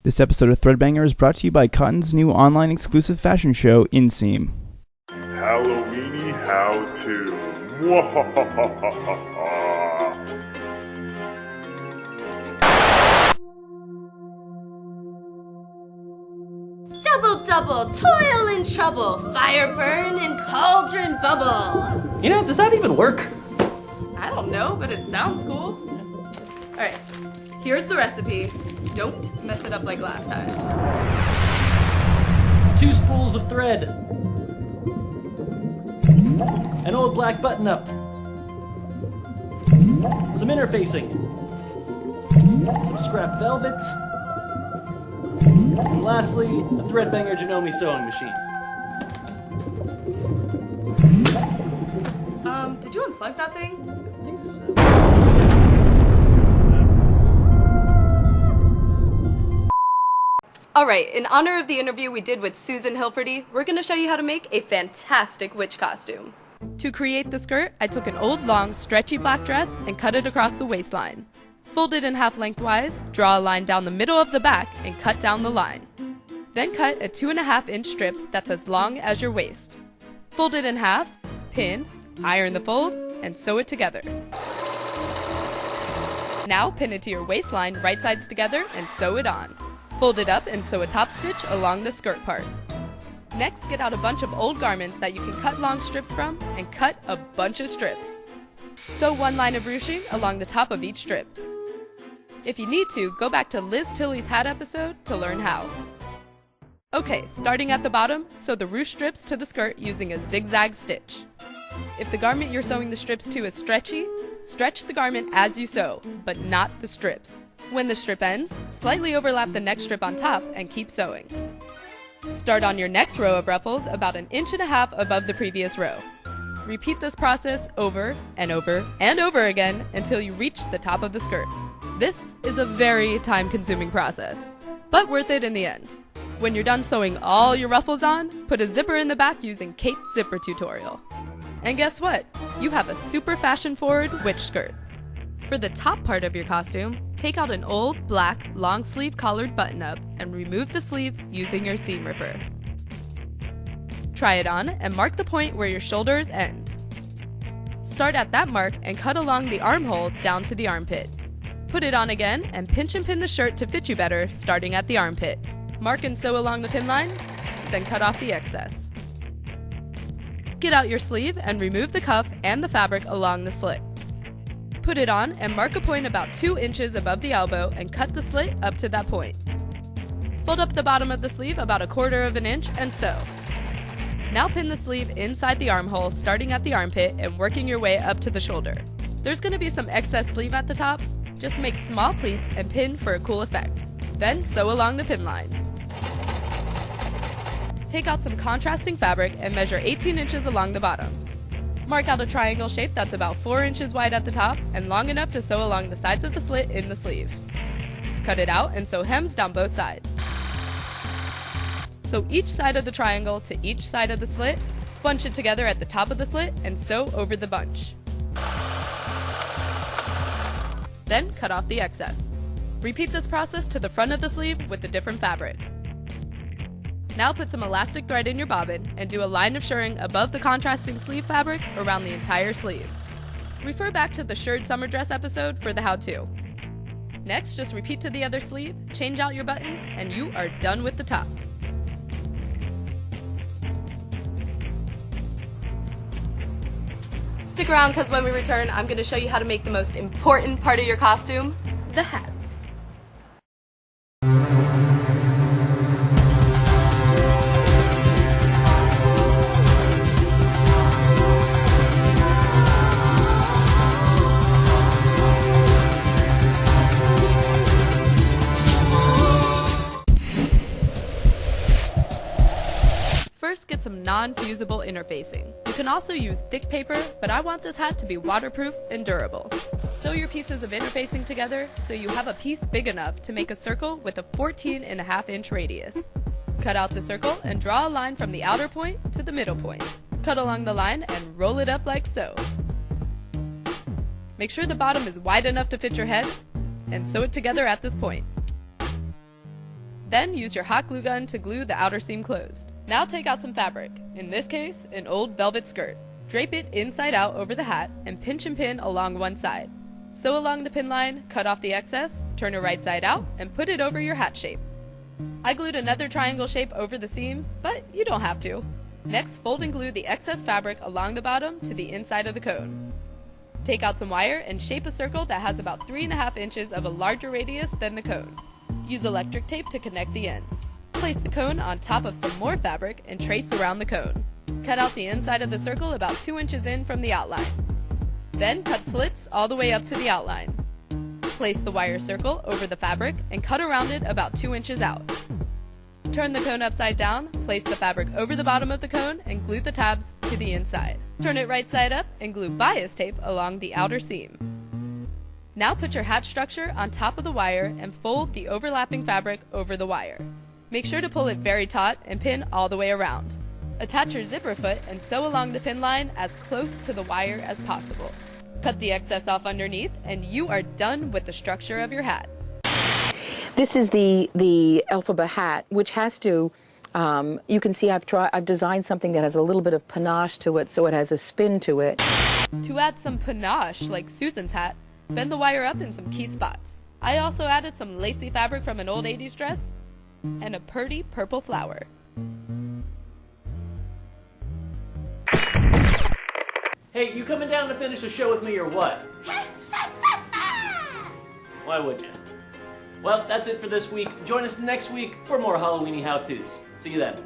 This episode of Threadbanger is brought to you by Cotton's new online exclusive fashion show, Inseam. Halloweeny how-to. Double, double, toil and trouble, fire burn and cauldron bubble. You know, does that even work? I don't know, but it sounds cool. Alright, here's the recipe. Don't mess it up like last time. 2 spools of thread. An old black button-up. Some interfacing. Some scrap velvet. And lastly, a Threadbanger Janome sewing machine. Did you unplug that thing? I think so. Alright, in honor of the interview we did with Susan Hilferty, we're going to show you how to make a fantastic witch costume. To create the skirt, I took an old, long, stretchy black dress and cut it across the waistline. Fold it in half lengthwise, draw a line down the middle of the back, and cut down the line. Then cut a 2.5-inch strip that's as long as your waist. Fold it in half, pin, iron the fold, and sew it together. Now pin it to your waistline right sides together and sew it on. Fold it up and sew a top stitch along the skirt part. Next, get out a bunch of old garments that you can cut long strips from and cut a bunch of strips. Sew one line of ruching along the top of each strip. If you need to, go back to Liz Tilley's hat episode to learn how. Okay, starting at the bottom, sew the ruche strips to the skirt using a zigzag stitch. If the garment you're sewing the strips to is stretchy, stretch the garment as you sew, but not the strips. When the strip ends, slightly overlap the next strip on top and keep sewing. Start on your next row of ruffles about 1.5 inches above the previous row. Repeat this process over and over and over again until you reach the top of the skirt. This is a very time-consuming process, but worth it in the end. When you're done sewing all your ruffles on, put a zipper in the back using Kate's zipper tutorial. And guess what? You have a super fashion-forward witch skirt. For the top part of your costume, take out an old, black, long-sleeve collared button-up and remove the sleeves using your seam ripper. Try it on and mark the point where your shoulders end. Start at that mark and cut along the armhole down to the armpit. Put it on again and pinch and pin the shirt to fit you better, starting at the armpit. Mark and sew along the pin line, then cut off the excess. Get out your sleeve and remove the cuff and the fabric along the slit. Put it on and mark a point about 2 inches above the elbow and cut the slit up to that point. Fold up the bottom of the sleeve about 1/4 inch and sew. Now pin the sleeve inside the armhole, starting at the armpit and working your way up to the shoulder. There's going to be some excess sleeve at the top. Just make small pleats and pin for a cool effect. Then sew along the pin line. Take out some contrasting fabric and measure 18 inches along the bottom. Mark out a triangle shape that's about 4 inches wide at the top and long enough to sew along the sides of the slit in the sleeve. Cut it out and sew hems down both sides. Sew each side of the triangle to each side of the slit, bunch it together at the top of the slit, and sew over the bunch. Then cut off the excess. Repeat this process to the front of the sleeve with a different fabric. Now put some elastic thread in your bobbin and do a line of shirring above the contrasting sleeve fabric around the entire sleeve. Refer back to the shirred summer dress episode for the how-to. Next, just repeat to the other sleeve, change out your buttons, and you are done with the top. Stick around because when we return, I'm going to show you how to make the most important part of your costume, the hat. First, get some non-fusible interfacing. You can also use thick paper, but I want this hat to be waterproof and durable. Sew your pieces of interfacing together so you have a piece big enough to make a circle with a 14.5-inch radius. Cut out the circle and draw a line from the outer point to the middle point. Cut along the line and roll it up like so. Make sure the bottom is wide enough to fit your head, and sew it together at this point. Then use your hot glue gun to glue the outer seam closed. Now take out some fabric, in this case, an old velvet skirt. Drape it inside out over the hat and pinch and pin along one side. Sew along the pin line, cut off the excess, turn it right side out, and put it over your hat shape. I glued another triangle shape over the seam, but you don't have to. Next, fold and glue the excess fabric along the bottom to the inside of the cone. Take out some wire and shape a circle that has about 3.5 inches of a larger radius than the cone. Use electric tape to connect the ends. Place the cone on top of some more fabric and trace around the cone. Cut out the inside of the circle about 2 inches in from the outline. Then cut slits all the way up to the outline. Place the wire circle over the fabric and cut around it about 2 inches out. Turn the cone upside down, place the fabric over the bottom of the cone, and glue the tabs to the inside. Turn it right side up and glue bias tape along the outer seam. Now put your hat structure on top of the wire and fold the overlapping fabric over the wire. Make sure to pull it very taut and pin all the way around. Attach your zipper foot and sew along the pin line as close to the wire as possible. Cut the excess off underneath and you are done with the structure of your hat. This is the Elphaba hat, which has to, you can see I've designed something that has a little bit of panache to it, so it has a spin to it. To add some panache, like Susan's hat, bend the wire up in some key spots. I also added some lacy fabric from an old 80s dress and a pretty purple flower. Hey, you coming down to finish the show with me or what? Why would you? Well, that's it for this week. Join us next week for more Halloweeny how-tos. See you then.